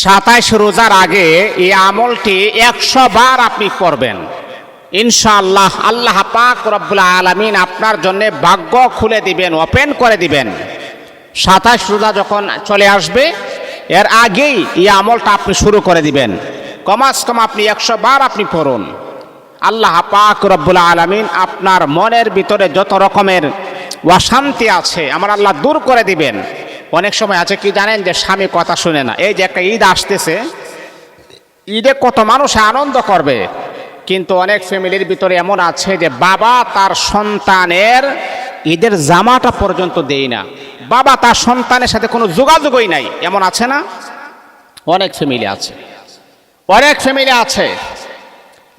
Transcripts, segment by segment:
27 রোজার আগে এই আমলটি 100 বার আপনি করবেন ইনশাআল্লাহ। আল্লাহ পাক রব্বুল আলামিন আপনার জন্য ভাগ্য খুলে দিবেন, ওপেন করে দিবেন। 27 রোজা যখন চলে আসবে এর আগেই এই আমলটা আপনি শুরু করে দিবেন। কমাস কম আপনি 100 বার আপনি পড়ুন। আল্লাহ পাক রব্বুল আলামিন আপনার মনের ভিতরে যত রকমের অশান্তি আছে আমার আল্লাহ দূর করে দিবেন। অনেক সময় আছে কি জানেন, যে স্বামী কথা শুনে না। এই যে একটা ঈদ আসতেছে, ঈদে কত মানুষ আনন্দ করবে, কিন্তু অনেক ফ্যামিলির ভিতরে এমন আছে যে বাবা তার সন্তানের ঈদের জামাটা পর্যন্ত দেয় না, বাবা তার সন্তানের সাথে কোনো যোগাযোগই নাই, এমন আছে না? অনেক ফ্যামিলি আছে, অনেক ফ্যামিলি আছে।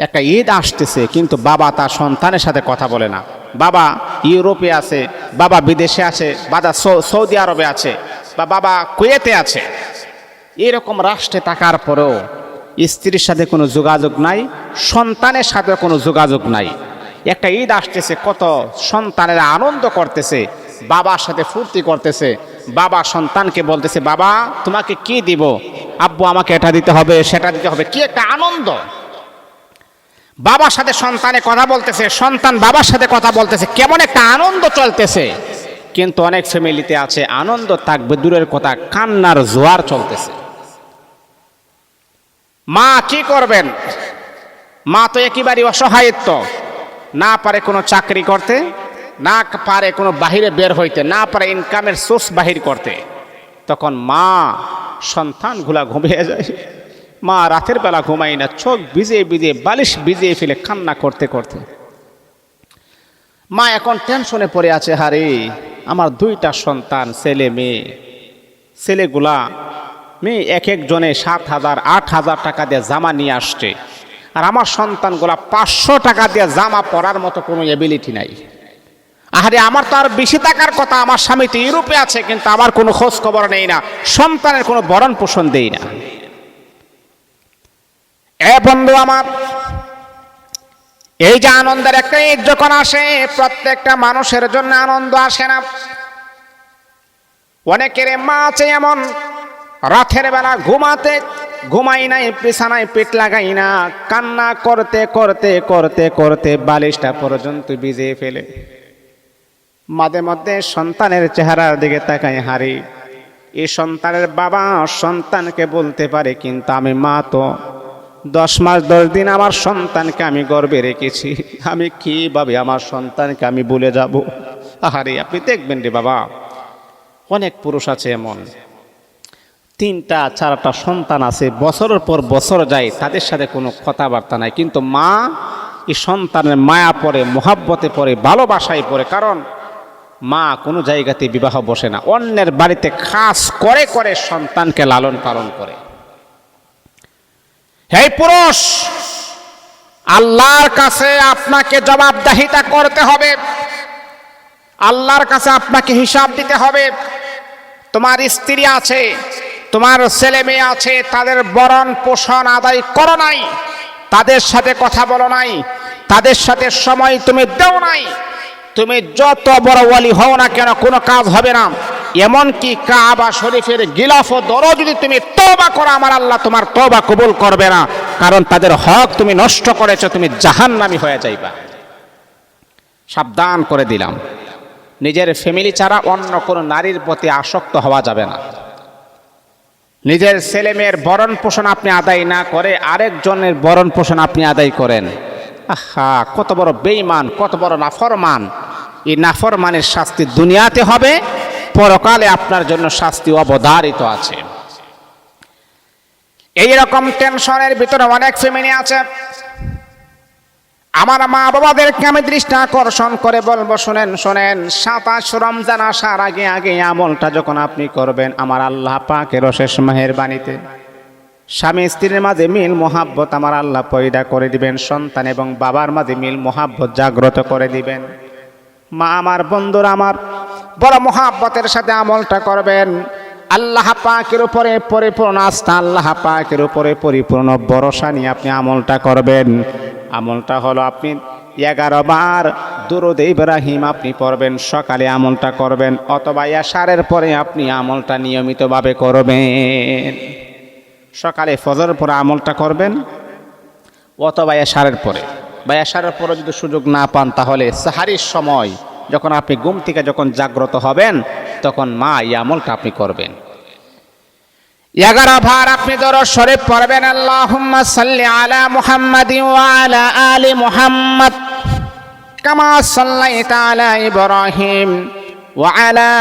একটা ঈদ আসতেছে কিন্তু বাবা তার সন্তানের সাথে কথা বলে না। বাবা ইউরোপে আছে, বাবা বিদেশে আছে, বাবা সৌদি আরবে আছে, বা বাবা কুয়েতে আছে। এরকম রাষ্ট্রে থাকার পরেও স্ত্রীর সাথে কোনো যোগাযোগ নাই, সন্তানের সাথে কোনো যোগাযোগ নাই। একটা ঈদ আসতেছে, কত সন্তানেরা আনন্দ করতেছে, বাবার সাথে ফুর্তি করতেছে। বাবা সন্তানকে বলতেছে, বাবা তোমাকে কি দিব, আব্বু আমাকে এটা দিতে হবে, সেটা দিতে হবে। কি একটা আনন্দ! বাবার সাথে সন্তানে কথা বলতেছে, সন্তান বাবার সাথে কথা বলতেছে, কেমন একটা আনন্দ চলতেছে। কিন্তু অনেক ফ্যামিলিতে আছে আনন্দ থাকবে দূরের কথা, কান্নার জোয়ার চলতেছে। মা কি করবেন? মা তো একেবারে অসহায়ত্ব, না পারে কোনো চাকরি করতে, না পারে কোনো বাহিরে বের হইতে, না পারে ইনকামের সোর্স বাহির করতে। তখন মা সন্তানগুলা ঘুমিয়ে যায়। মা রাতের বেলা ঘুমাই না, চোখ ভিজিয়ে ভিজিয়ে বালিশ ভিজিয়ে ফেলে কান্না করতে করতে। মা এখন টেনশনে পড়ে আছে, হারে আমার 2টা সন্তান, ছেলে মেয়ে। ছেলেগুলা মেয়ে এক একজনে 7,000 8,000 টাকা দিয়ে জামা নিয়ে আসছে, আর আমার সন্তানগুলা 500 টাকা দিয়ে জামা পরার মতো কোনো এবিলিটি নাই। আরে আমার তো আর বেশি টাকার কথা, আমার স্বামী তো ইউরোপে আছে, কিন্তু আমার কোনো খোঁজ খবর নেই না, সন্তানের কোনো ভরণ পোষণ দেই না। এ বন্ধু আমার, এই যে আনন্দের একটা ঈদ যখন আসে, প্রত্যেকটা মানুষের জন্য আনন্দ আসে না। অনেকের মা আছে এমন, রাতের বেলা ঘুমাই নাই, বিছানায় পিঠ লাগাই না, কান্না করতে করতে করতে করতে বালিশটা পর্যন্ত ভিজিয়ে ফেলে। মাঝে মধ্যে সন্তানের চেহারার দিকে তাকাই, হারি এই সন্তানের বাবা সন্তানকে বলতে পারে, কিন্তু আমি মা তো 10 মাস 10 দিন আমার সন্তানকে আমি গর্ভে রেখেছি, আমি কিভাবে আমার সন্তানকে আমি ভুলে যাব? আহারে আপনি দেখবেন রে বাবা, অনেক পুরুষ আছে এমন, 3টা 4টা সন্তান আছে, বছরের পর বছর যায়, তাদের সাথে কোনো কথাবার্তা নাই, কিন্তু মা এই সন্তানের মায়া পড়ে, মোহাব্বতে পড়ে, ভালোবাসায় পড়ে। কারণ মা কোনো জায়গাতে বিবাহ বসে না, অন্যের বাড়িতে খাস করে করে সন্তানকে লালন পালন করে। হে পুরুষ, আল্লাহর কাছে আপনাকে জবাবদিহিতা করতে হবে, আল্লাহর কাছে আপনাকে হিসাব দিতে হবে। তোমার স্ত্রী আছে, তোমার ছেলে মেয়ে আছে, তাদের ভরণ পোষণ আদায় করো নাই, তাদের সাথে কথা বলো নাই, তাদের সাথে সময় তুমি দেও নাই। তুমি যত বড় ওয়ালি হও না কেন, কোনো কাজ হবে না। এমনকি কাবা শরীফের গিলাফ ধরো যদি তুমি তওবা করো, আমার আল্লাহ তোমার তওবা কবুল করবে না, কারণ তাদের হক তুমি নষ্ট করেছো, তুমি জাহান্নামী হয়ে যাইবা। সাবধান করে দিলাম, নিজের ফ্যামিলি ছাড়া অন্য কোনো নারীর প্রতি আসক্ত হওয়া যাবে না। নিজের ছেলে মেয়ের ভরণ পোষণ আপনি আদায় না করে আরেকজনের ভরণ পোষণ আপনি আদায় করেন, আহা কত বড় বেঈমান, কত বড় নাফরমান। এই নাফরমানের শাস্তি দুনিয়াতে হবে, পরকালে আপনার জন্য শাস্তি অবধারিত আছে। এইরকম টেনশনের ভিতরে অনেক ফ্যামিলি আছে। আমার মা বাবাদেরকে আমি দৃষ্টি আকর্ষণ করে বলবো, শোনেন শোনেন, 27 রমজান আসার আগে আগে আমলটা যখন আপনি করবেন, আমার আল্লাহ পাকের অশেষ মেহেরবানিতে স্বামী স্ত্রীর মাঝে মিল মোহাব্বত আমার আল্লাহ পয়দা করে দিবেন, সন্তান এবং বাবার মাঝে মিল মোহাব্বত জাগ্রত করে দিবেন। মা আমার, বন্ধুরা আমার, বড় মোহাব্বতের সাথে আমলটা করবেন। আল্লাহ পাকের উপরে পরিপূর্ণ আস্থা, আল্লাহ পাকের উপরে পরিপূর্ণ ভরসা নিয়ে আপনি আমলটা করবেন। আমলটা হলো আপনি 11 বার দুরূদ ইব্রাহিম আপনি পড়বেন, সকালে আমলটা করবেন, অথবা এশারের পরে আপনি আমলটা নিয়মিতভাবে করবেন। সকালে ফজরের পরে আমলটা করবেন, অথবা এশারের পরে, বা এশারের পরে যদি সুযোগ না পান তাহলে সাহারির সময় যখন আপনি ঘুম থেকে যখন জাগ্রত হবেন তখন মা এই আমলটা আপনি করবেন। 11 বার আপনি দরুদ শরীফ পড়বেন, আল্লাহুম্মা সাল্লি আলা মুহাম্মাদিন ওয়া আলা আলি মুহাম্মাদ কামা সাল্লাইতা আলা ইব্রাহিম ওয়া আলা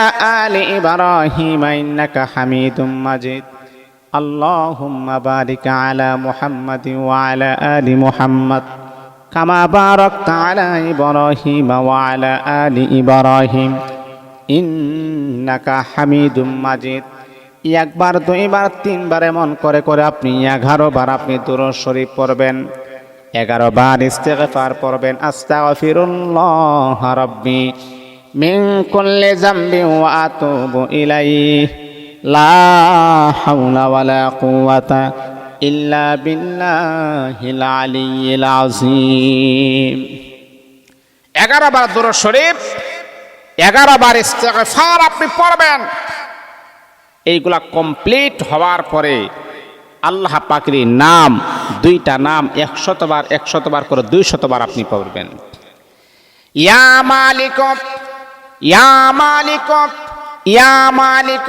আলি ইব্রাহিম ইন্নাকা হামিদুম মাজিদ। আল্লাহুম্মা বারিক আলা মুহাম্মাদিন ওয়া আলা আলি মুহাম্মাদ কামা বারাকতা আলা ইব্রাহিম ওয়া আলা আলি ইব্রাহিম ইন্নাকা হামিদুম মাজিদ। একবার, দুইবার, তিনবার এমন করে করে আপনি 11 বার আপনি দুরূদ শরীফ পড়বেন, 11 বার ইস্তিগফার পড়বেন। আস্তাগফিরুল্লাহ রাব্বি মিন কুল্লি যামবি ওয়া আতুবু ইলাইহি লা হাওলা ওয়ালা কুওয়াতা ইল্লা বিল্লাহিল আলিয়্যিল আযীম। 11 বার দুরূদ শরীফ, 11 বার ইস্তিগফার আপনি পড়বেন। এইগুলা কমপ্লিট হওয়ার পরে আল্লাহ পাকের নাম, 2টা নাম 100 বার 100 বার করে 200 বার আপনি পড়বেন। ইয়া মালিক ইয়া মালিক ইয়া মালিক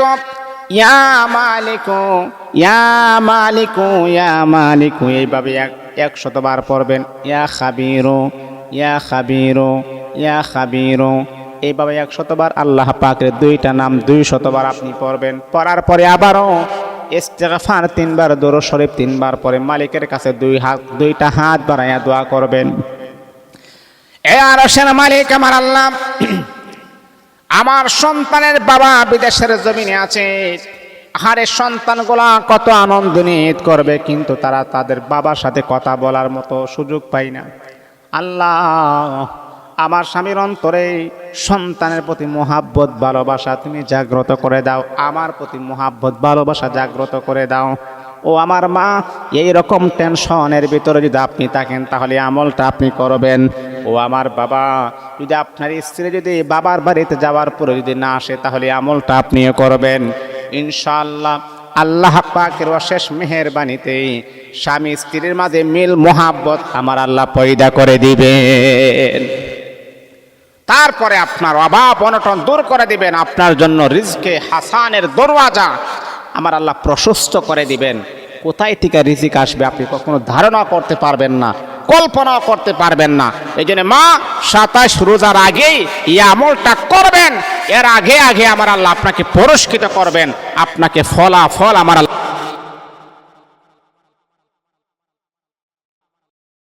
ইয়া মালিক ইয়া মালিক ইয়া মালিক, এইভাবে 100 বার পড়বেন। ইয়া খাবীরু ইয়া খাবীরু ইয়া খাবীরু, এইভাবে 100 বার আল্লাহ পাকের 2টা নাম 200 বার আপনি পড়বেন। পড়ার পরে আবারও ইস্তিগফার 3 বার, দুরূদ শরীফ 3 বার পরে মালিকের কাছে 2টা হাত বাড়াইয়া দোয়া করবেন। এ আরশের মালিক আমার আল্লাহ, আমার সন্তানের বাবা বিদেশের জমিনে আছে, আহারে সন্তানগুলা কত আনন্দ নিয়ে করবে, কিন্তু তারা তাদের বাবার সাথে কথা বলার মতো সুযোগ পায় না। আল্লাহ, আমার স্বামীর অন্তরে সন্তানের প্রতি মহাব্বত ভালোবাসা তুমি জাগ্রত করে দাও, আমার প্রতি মহাব্বত ভালোবাসা জাগ্রত করে দাও। ও আমার মা, এই রকম টেনশনের ভিতরে যদি আপনি থাকেন তাহলে আমলটা আপনি করবেন। ও আমার বাবা, যদি আপনার স্ত্রী যদি বাবার বাড়িতে যাওয়ার পরে যদি না আসে তাহলে আমলটা আপনিও করবেন ইনশাআল্লাহ। আল্লাহ পাকের অশেষ মেহেরবানিতে স্বামী স্ত্রীর মাঝে মিল মোহাব্বত আমার আল্লাহ পয়দা করে দিবেন। তারপরে আপনার অভাব অনটন দূর করে দিবেন, আপনার জন্য রিজকে হাসানের দরওয়াজা আমার আল্লাহ প্রশস্ত করে দিবেন। কোথায় থেকে রিজিক আসবে আপনি কখনো ধারণা করতে পারবেন না, কল্পনা করতে পারবেন না। এই জন্য মা 27 রোজার আগেই এই আমলটা করবেন, এর আগে আগে আমার আল্লাহ আপনাকে পুরস্কৃত করবেন, আপনাকে ফলাফল আমার আল্লাহ